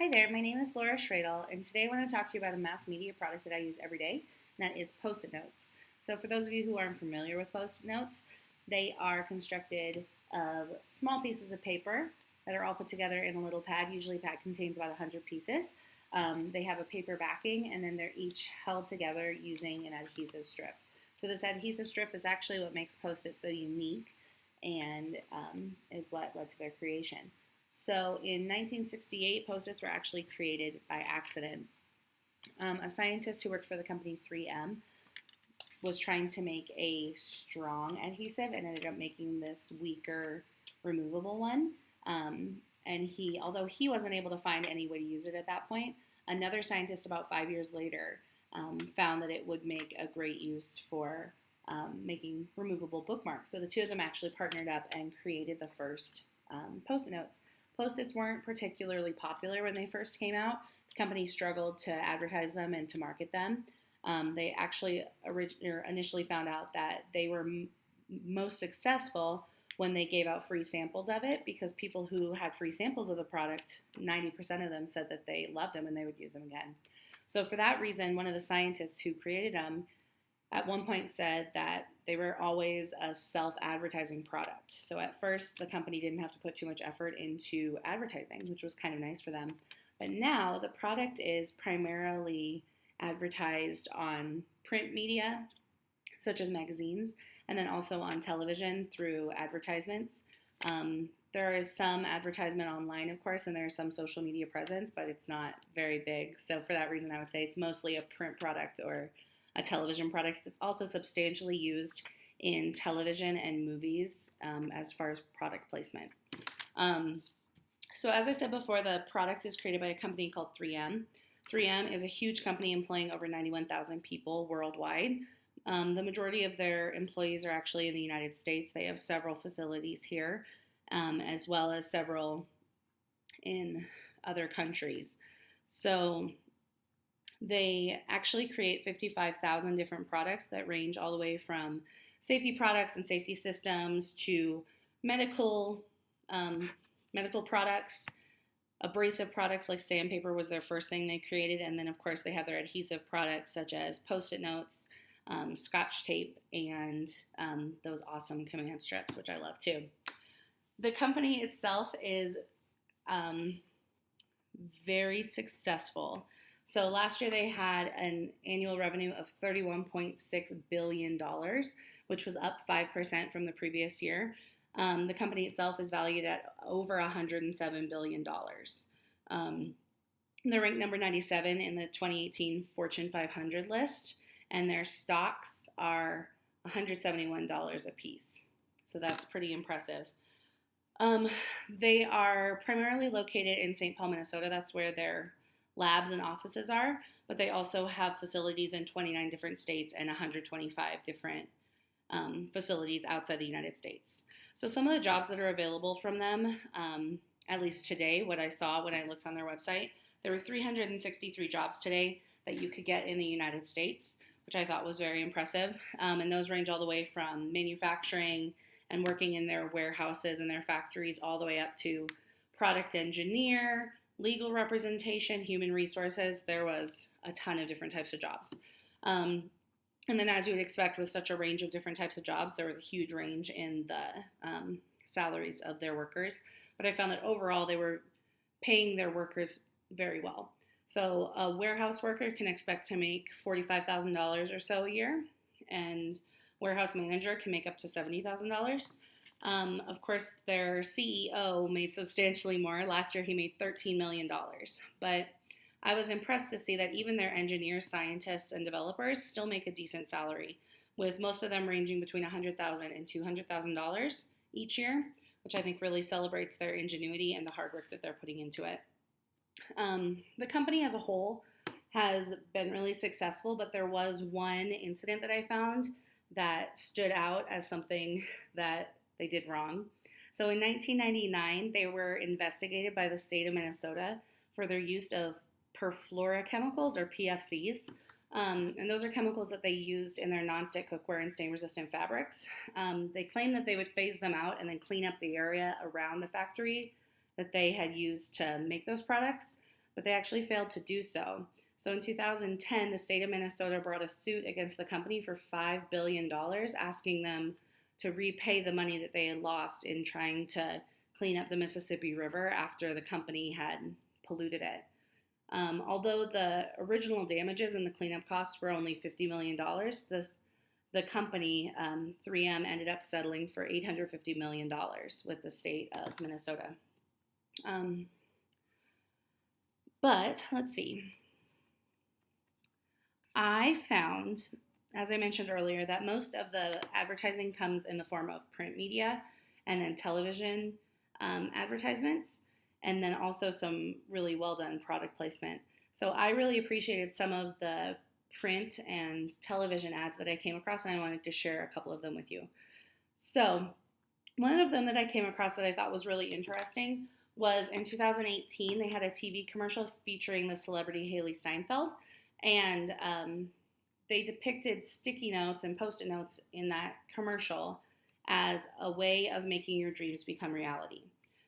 Hi there, my name is Laura Schroedel, and today I want to talk to you about a mass media product that I use every day, and that is Post-it notes. So for those of you who aren't familiar with Post-it notes, they are constructed of small pieces of paper that are all put together in a little pad. Usually a pad contains about 100 pieces. They have a paper backing, and then they're each held together using an adhesive strip. So this adhesive strip is actually what makes Post-it so unique and is what led to their creation. So in 1968, Post-its were actually created by accident. A scientist who worked for the company 3M was trying to make a strong adhesive and ended up making this weaker, removable one. Although he wasn't able to find any way to use it at that point, another scientist about 5 years later found that it would make a great use for making removable bookmarks. So the two of them actually partnered up and created the first Post-it notes. Post-its weren't particularly popular when they first came out. The company struggled to advertise them and to market them. They actually initially found out that they were most successful when they gave out free samples of it, because people who had free samples of the product, 90% of them said that they loved them and they would use them again. So for that reason, one of the scientists who created them at one point said that they were always a self-advertising product. So at first, the company didn't have to put too much effort into advertising, which was kind of nice for them. But now the product is primarily advertised on print media, such as magazines, and then also on television through advertisements. There is some advertisement online, of course, and there's some social media presence, but it's not very big. So for that reason, I would say it's mostly a print product or a television product. It's also substantially used in television and movies as far as product placement. So as I said before, the product is created by a company called 3M. 3M is a huge company employing over 91,000 people worldwide. The majority of their employees are actually in the United States. They have several facilities here, as well as several in other countries. So they actually create 55,000 different products that range all the way from safety products and safety systems to medical products. Abrasive products like sandpaper was their first thing they created, and then of course they have their adhesive products such as Post-it notes, Scotch tape, and those awesome command strips, which I love too. The company itself is very successful. So last year they had an annual revenue of $31.6 billion, which was up 5% from the previous year. The company itself is valued at over $107 billion. They're ranked number 97 in the 2018 Fortune 500 list, and their stocks are $171 a piece. So that's pretty impressive. They are primarily located in St. Paul, Minnesota. That's where their labs and offices are, but they also have facilities in 29 different states and 125 different facilities outside the United States. So some of the jobs that are available from them, at least today, what I saw when I looked on their website, there were 363 jobs today that you could get in the United States, which I thought was very impressive. And those range all the way from manufacturing and working in their warehouses and their factories all the way up to product engineer, legal representation, human resources. There was a ton of different types of jobs. And then as you would expect with such a range of different types of jobs, there was a huge range in the salaries of their workers. But I found that overall they were paying their workers very well. So a warehouse worker can expect to make $45,000 or so a year, and warehouse manager can make up to $70,000. Of course, their CEO made substantially more. Last year, he made $13 million. But I was impressed to see that even their engineers, scientists, and developers still make a decent salary, with most of them ranging between $100,000 and $200,000 each year, which I think really celebrates their ingenuity and the hard work that they're putting into it. The company as a whole has been really successful, but there was one incident that I found that stood out as something that they did wrong. So in 1999, they were investigated by the state of Minnesota for their use of perfluorochemicals, or PFCs. And those are chemicals that they used in their nonstick cookware and stain-resistant fabrics. They claimed that they would phase them out and then clean up the area around the factory that they had used to make those products. but they actually failed to do so. So in 2010, the state of Minnesota brought a suit against the company for $5 billion, asking them to repay the money that they had lost in trying to clean up the Mississippi River after the company had polluted it. Although the original damages and the cleanup costs were only $50 million, the company, 3M, ended up settling for $850 million with the state of Minnesota. But let's see. I found, as I mentioned earlier, that most of the advertising comes in the form of print media and then television advertisements, and then also some really well done product placement. So I really appreciated some of the print and television ads that I came across, and I wanted to share a couple of them with you. So one of them that I came across that I thought was really interesting was in 2018, they had a TV commercial featuring the celebrity Haley Steinfeld, and they depicted sticky notes and Post-it notes in that commercial as a way of making your dreams become reality.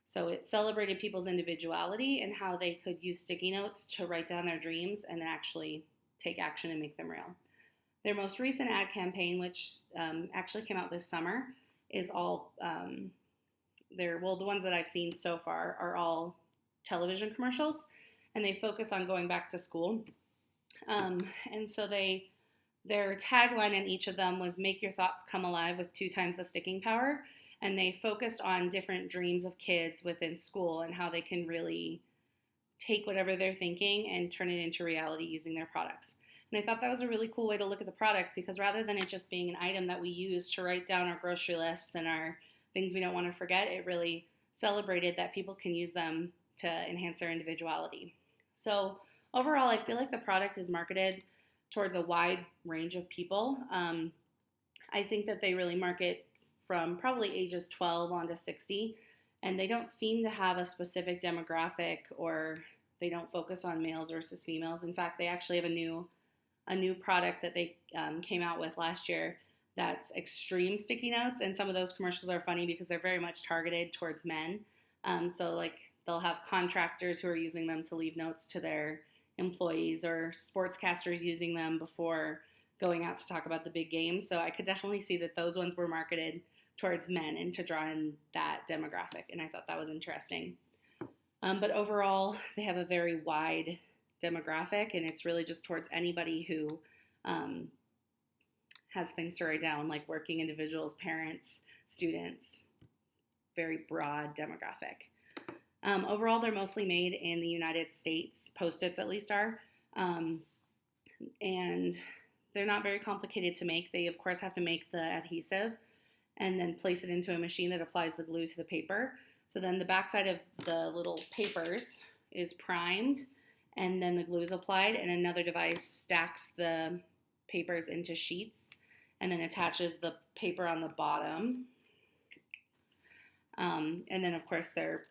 So it celebrated people's individuality and how they could use sticky notes to write down their dreams and then actually take action and make them real. Their most recent ad campaign, which actually came out this summer, is all the ones that I've seen so far are all television commercials, and they focus on going back to school. And so their tagline in each of them was "Make your thoughts come alive with 2 times the sticking power." And they focused on different dreams of kids within school and how they can really take whatever they're thinking and turn it into reality using their products. And I thought that was a really cool way to look at the product, because rather than it just being an item that we use to write down our grocery lists and our things we don't want to forget, it really celebrated that people can use them to enhance their individuality. So overall, I feel like the product is marketed towards a wide range of people. I think that they really market from probably ages 12 on to 60, and they don't seem to have a specific demographic, or they don't focus on males versus females. In fact, they actually have a new product that they came out with last year that's extreme sticky notes, and some of those commercials are funny because they're very much targeted towards men. So like they'll have contractors who are using them to leave notes to their employees, or sportscasters using them before going out to talk about the big games. So I could definitely see that those ones were marketed towards men and to draw in that demographic, and I thought that was interesting. But overall, they have a very wide demographic, and it's really just towards anybody who has things to write down, like working individuals, parents, students, very broad demographic. Overall, they're mostly made in the United States, Post-its at least are, and they're not very complicated to make. They, of course, have to make the adhesive and then place it into a machine that applies the glue to the paper. So then the backside of the little papers is primed, and then the glue is applied, and another device stacks the papers into sheets and then attaches the paper on the bottom. And then, of course, they're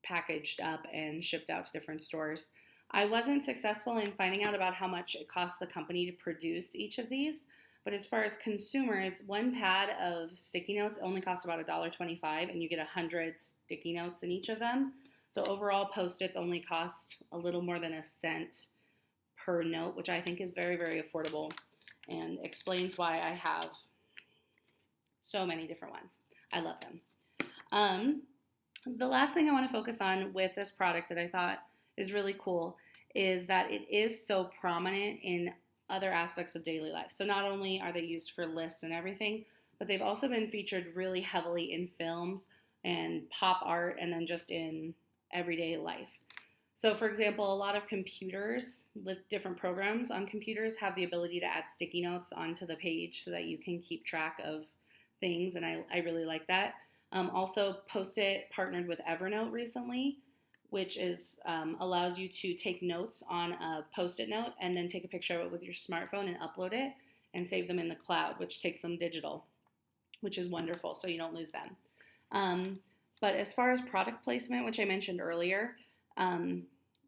packaged up and shipped out to different stores. I wasn't successful in finding out about how much it costs the company to produce each of these, but as far as consumers, one pad of sticky notes only costs about $1.25, and you get 100 sticky notes in each of them. So overall, Post-its only cost a little more than a cent per note, which I think is very, very affordable and explains why I have so many different ones. I love them. The last thing I want to focus on with this product that I thought is really cool is that it is so prominent in other aspects of daily life. So not only are they used for lists and everything, but they've also been featured really heavily in films and pop art, and then just in everyday life. So for example, a lot of computers, different programs on computers, have the ability to add sticky notes onto the page so that you can keep track of things, and I really like that. Also, Post-it partnered with Evernote recently, which is allows you to take notes on a Post-it note and then take a picture of it with your smartphone and upload it and save them in the cloud, which takes them digital, which is wonderful, so you don't lose them. But as far as product placement, which I mentioned earlier,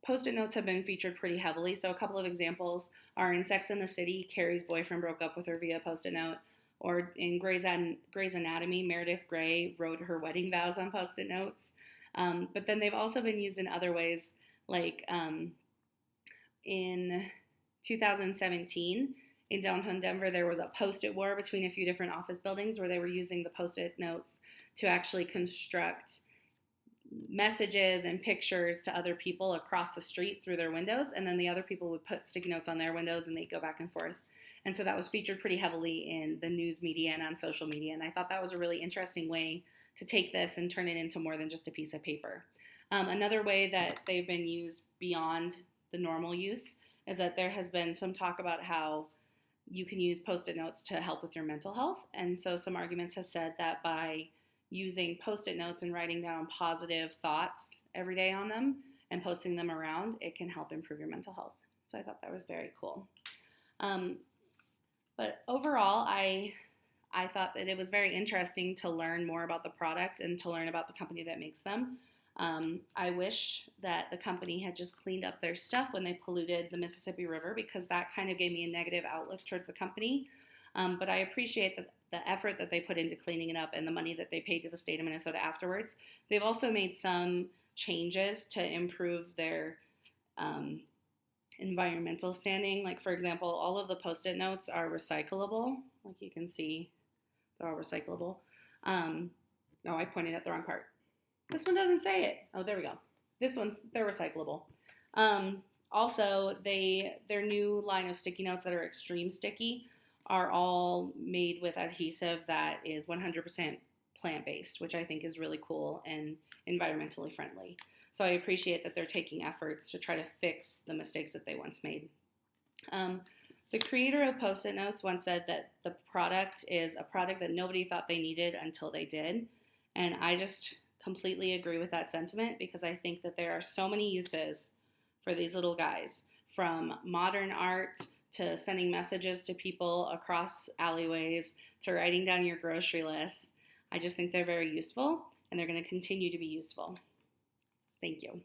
Post-it notes have been featured pretty heavily. So a couple of examples are in Sex and the City, Carrie's boyfriend broke up with her via Post-it note. Or in Grey's Anatomy, Meredith Grey wrote her wedding vows on Post-it notes. But then they've also been used in other ways, Like in 2017 in downtown Denver, there was a Post-it war between a few different office buildings where they were using the Post-it notes to actually construct messages and pictures to other people across the street through their windows, and then the other people would put sticky notes on their windows and they'd go back and forth. And so that was featured pretty heavily in the news media and on social media, and I thought that was a really interesting way to take this and turn it into more than just a piece of paper. Another way that they've been used beyond the normal use is that there has been some talk about how you can use Post-it notes to help with your mental health. And so some arguments have said that by using Post-it notes and writing down positive thoughts every day on them and posting them around, it can help improve your mental health. So I thought that was very cool. But overall, I thought that it was very interesting to learn more about the product and to learn about the company that makes them. I wish that the company had just cleaned up their stuff when they polluted the Mississippi River, because that kind of gave me a negative outlook towards the company. But I appreciate the effort that they put into cleaning it up and the money that they paid to the state of Minnesota afterwards. They've also made some changes to improve their environmental standing. Like, for example, all of the Post-it notes are recyclable. Like you can see, they're all recyclable. No, I pointed at the wrong part. This one doesn't say it. Oh, there we go. They're recyclable. Also, their new line of sticky notes that are extreme sticky are all made with adhesive that is 100% plant-based, which I think is really cool and environmentally friendly. So I appreciate that they're taking efforts to try to fix the mistakes that they once made. The creator of Post-it notes once said that the product is a product that nobody thought they needed until they did. And I just completely agree with that sentiment, because I think that there are so many uses for these little guys, from modern art to sending messages to people across alleyways to writing down your grocery lists. I just think they're very useful, and they're going to continue to be useful. Thank you.